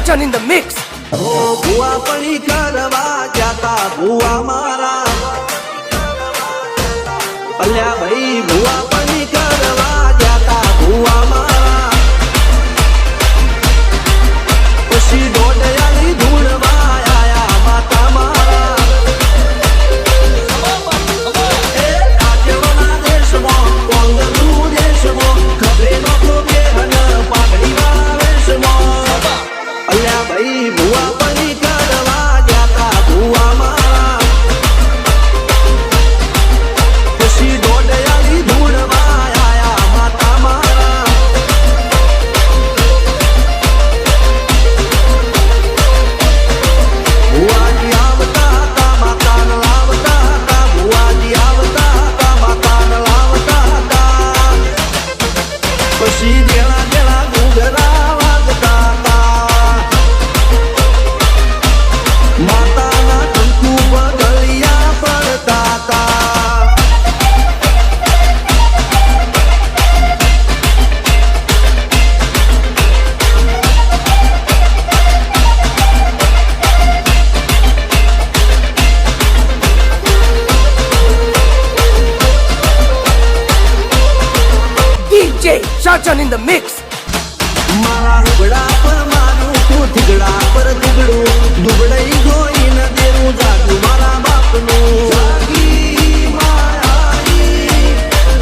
Shajan in the mix. ભુવા પડી કરવા જાતા ભુવા મારા અલ્યા ભાઈ ભુવા પડી કરવા જાતા ભુવા મારા પછી દોડયાલી ધૂળવા આયા માતા મારા એ રાજ્યના દેશમાં કોંગલુ દેશમાં ખબરે નતો બેહન પાઘડી વાળા વેશમાં અલ્યા ભાઈ ભુવા પડી કરવા જાતા ભુવા મારા પછી દોડયાલી ધૂળવા આયા માતા મારા ભુવાજી આવતા હતા માતાને લાવતા હતા ભુવાજી આવતા હતા માતાને લાવતા હતા પછી દેણા દેણા ઘૂઘરા વાગતા હતા માતાના ટંકુ પર ગળિયા પડતા હતા DJ Shajan in the mix. મારા લુગડા પર મારું તું થીગડા પર થીગડું દુબળાઈ જોઈને દેરું જાગું મારા બાપનું જાગી માયાઈ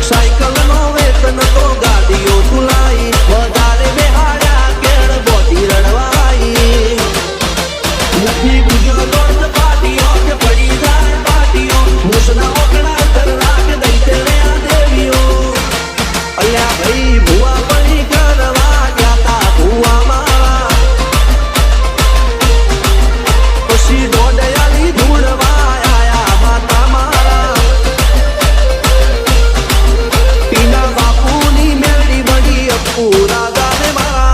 સાયકલનો વેતન તો ગાડીઓ તુલાઈ વધારે બેહાડ્યા કેળ બોધી રડવાઈ નથી ગુજ્યો દોડ પાટીઓ કે પડી જાય પાટીઓ મુસના ઓકડા કર રાખ દઈ તેણે આ દેવીઓ અલ્યા ભાઈ ભુવા પડી કરવા જાતા ભુવા મારા પછી દોડયાલી ધૂળવા આયા માતા મારા પીના બાપુની મેળી બની અપૂરા ગાને મારા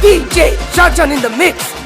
DJ Shajan in the mix.